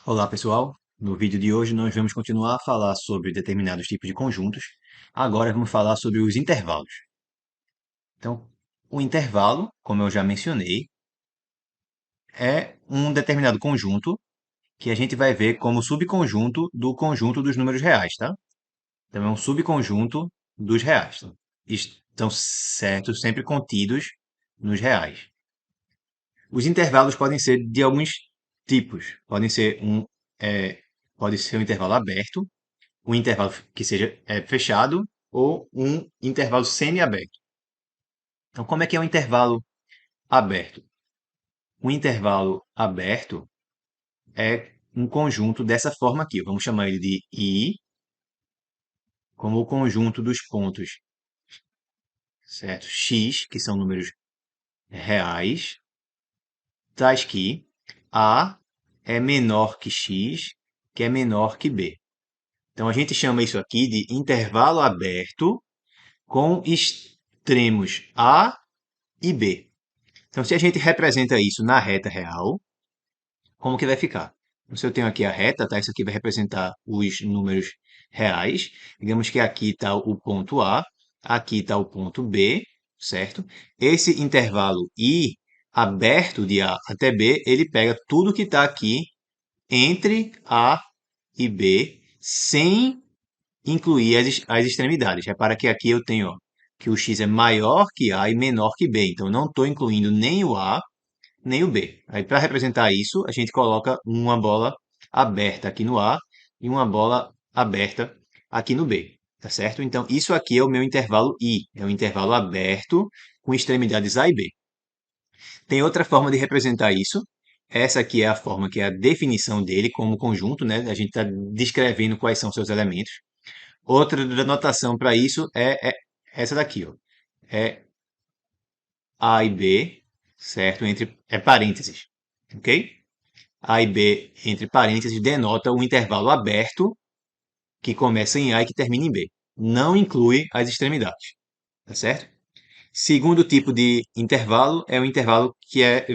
Olá, pessoal. No vídeo de hoje nós vamos continuar a falar sobre determinados tipos de conjuntos. Agora vamos falar sobre os intervalos. Então, o intervalo, como eu já mencionei, é um determinado conjunto que a gente vai ver como subconjunto do conjunto dos números reais, tá? Então, é um subconjunto dos reais. Estão certos, sempre contidos nos reais. Os intervalos podem ser de alguns tipos. É, pode ser um intervalo aberto, um intervalo que seja fechado ou um intervalo semi-aberto. Então, como é que é um intervalo aberto? Um intervalo aberto é um conjunto dessa forma aqui. Vamos chamar ele de I, como o conjunto dos pontos, certo? X, que são números reais, tais que A é menor que X, que é menor que B. Então, a gente chama isso aqui de intervalo aberto com extremos A e B. Então, se a gente representa isso na reta real, como que vai ficar? Então, se eu tenho aqui a reta, tá? Isso aqui vai representar os números reais. Digamos que aqui está o ponto A, aqui está o ponto B, certo? Esse intervalo I aberto de A até B, ele pega tudo que está aqui entre A e B, sem incluir as extremidades. Repara que aqui eu tenho ó, que o x é maior que A e menor que B. Então, não estou incluindo nem o A nem o B. Aí, para representar isso, a gente coloca uma bola aberta aqui no A e uma bola aberta aqui no B, tá certo? Então, isso aqui é o meu intervalo I, é um intervalo aberto com extremidades A e B. Tem outra forma de representar isso. Essa aqui é a forma que é a definição dele como conjunto, né? A gente está descrevendo quais são seus elementos. Outra notação para isso é essa daqui, ó. É A e B, certo? É parênteses, ok? A e B entre parênteses denota um intervalo aberto que começa em A e que termina em B. Não inclui as extremidades, tá certo? Segundo tipo de intervalo é o intervalo que é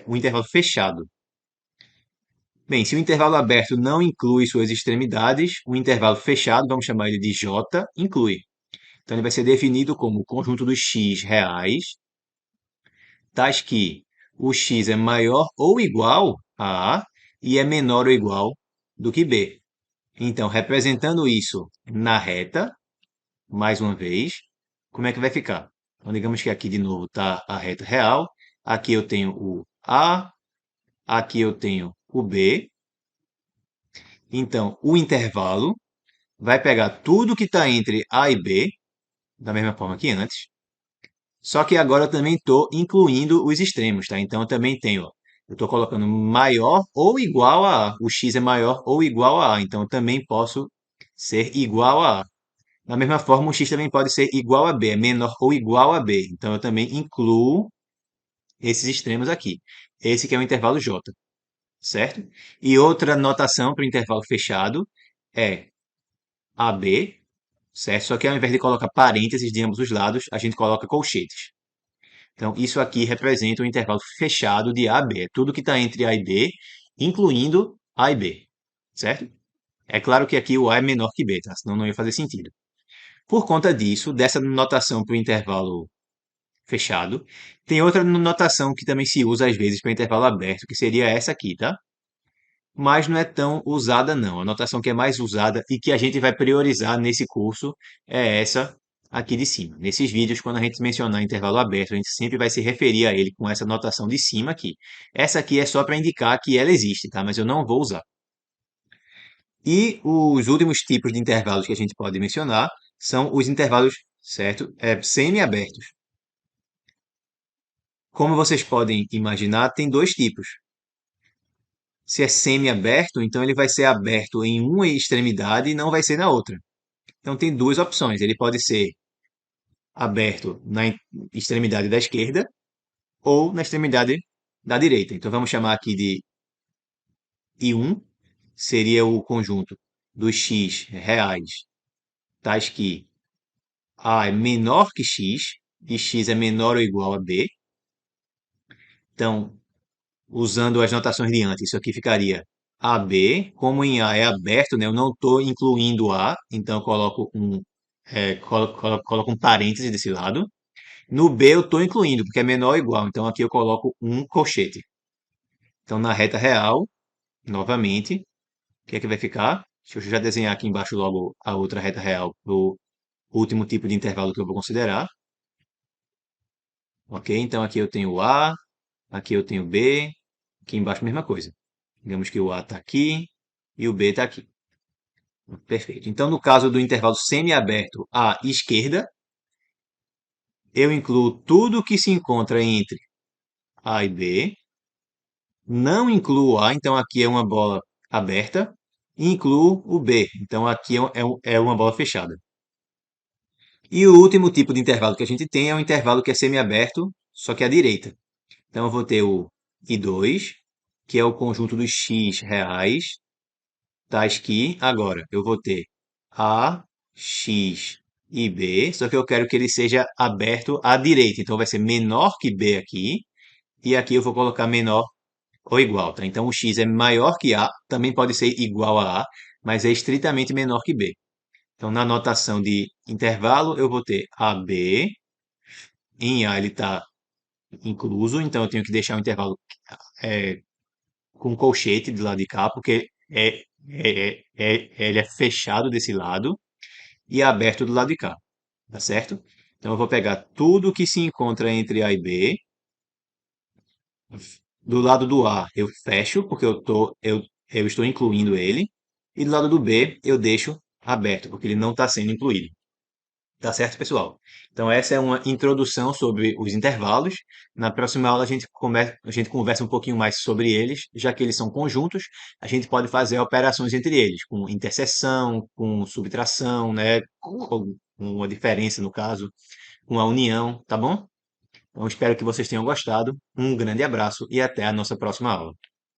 o intervalo fechado. Bem, se o intervalo aberto não inclui suas extremidades, o intervalo fechado, vamos chamar ele de J, inclui. Então ele vai ser definido como o conjunto dos x reais, tais que o x é maior ou igual a A e é menor ou igual do que B. Então, representando isso na reta, mais uma vez, como é que vai ficar? Então, digamos que aqui de novo está a reta real, aqui eu tenho o A, aqui eu tenho o B. Então, o intervalo vai pegar tudo que está entre A e B, da mesma forma que antes, só que agora eu também estou incluindo os extremos, tá? Então eu também tenho, ó, eu estou colocando maior ou igual a A. O x é maior ou igual a A. Então eu também posso ser igual a A. Da mesma forma, o x também pode ser igual a B, é menor ou igual a B. Então eu também incluo esses extremos aqui. Esse que é o intervalo J, certo? E outra notação para o intervalo fechado é AB, certo? Só que ao invés de colocar parênteses de ambos os lados, a gente coloca colchetes. Então, isso aqui representa um intervalo fechado de A a B. É tudo que está entre A e B, incluindo A e B, certo? É claro que aqui o A é menor que B, tá? Senão não ia fazer sentido. Por conta disso, dessa notação para o intervalo fechado, tem outra notação que também se usa às vezes para intervalo aberto, que seria essa aqui, tá? Mas não é tão usada não. A notação que é mais usada e que a gente vai priorizar nesse curso é essa aqui de cima. Nesses vídeos, quando a gente mencionar intervalo aberto, a gente sempre vai se referir a ele com essa notação de cima aqui. Essa aqui é só para indicar que ela existe, tá? Mas eu não vou usar. E os últimos tipos de intervalos que a gente pode mencionar são os intervalos, certo? Semi-abertos. Como vocês podem imaginar, tem dois tipos. Se é semi-aberto, então ele vai ser aberto em uma extremidade e não vai ser na outra. Então tem duas opções. Ele pode ser aberto na extremidade da esquerda ou na extremidade da direita. Então vamos chamar aqui de I1, seria o conjunto dos x reais, tais que A é menor que x e x é menor ou igual a B. Então usando as notações de antes, isso aqui ficaria AB, como em A é aberto, né? Eu não estou incluindo A, então eu coloco coloco um parêntese desse lado. No B eu estou incluindo, porque é menor ou igual, então aqui eu coloco um colchete. Então na reta real, novamente, o que é que vai ficar? Deixa eu já desenhar aqui embaixo logo a outra reta real para o último tipo de intervalo que eu vou considerar. Ok? Então aqui eu tenho A, aqui eu tenho B, aqui embaixo a mesma coisa. Digamos que o A está aqui e o B está aqui. Perfeito. Então, no caso do intervalo semiaberto à esquerda, eu incluo tudo que se encontra entre A e B, não incluo A, então aqui é uma bola aberta, e incluo o B, então aqui é uma bola fechada. E o último tipo de intervalo que a gente tem é o intervalo que é semiaberto, só que à direita. Então eu vou ter o I2, que é o conjunto dos x reais, tais que agora eu vou ter A, X e B, só que eu quero que ele seja aberto à direita. Então vai ser menor que B aqui, e aqui eu vou colocar menor ou igual, tá? Então o X é maior que A, também pode ser igual a A, mas é estritamente menor que B. Então na notação de intervalo eu vou ter AB, em A ele está incluso, então eu tenho que deixar o intervalo é, com colchete do lado de cá, porque ele é fechado desse lado e é aberto do lado de cá, tá certo? Então eu vou pegar tudo que se encontra entre A e B. Do lado do A eu fecho, porque eu estou incluindo ele. E do lado do B eu deixo aberto, porque ele não está sendo incluído. Tá certo, pessoal? Então, essa é uma introdução sobre os intervalos. Na próxima aula, a gente conversa um pouquinho mais sobre eles, já que eles são conjuntos, a gente pode fazer operações entre eles, com interseção, com subtração, né? Com uma diferença, no caso, com a união, tá bom? Então, espero que vocês tenham gostado. Um grande abraço e até a nossa próxima aula.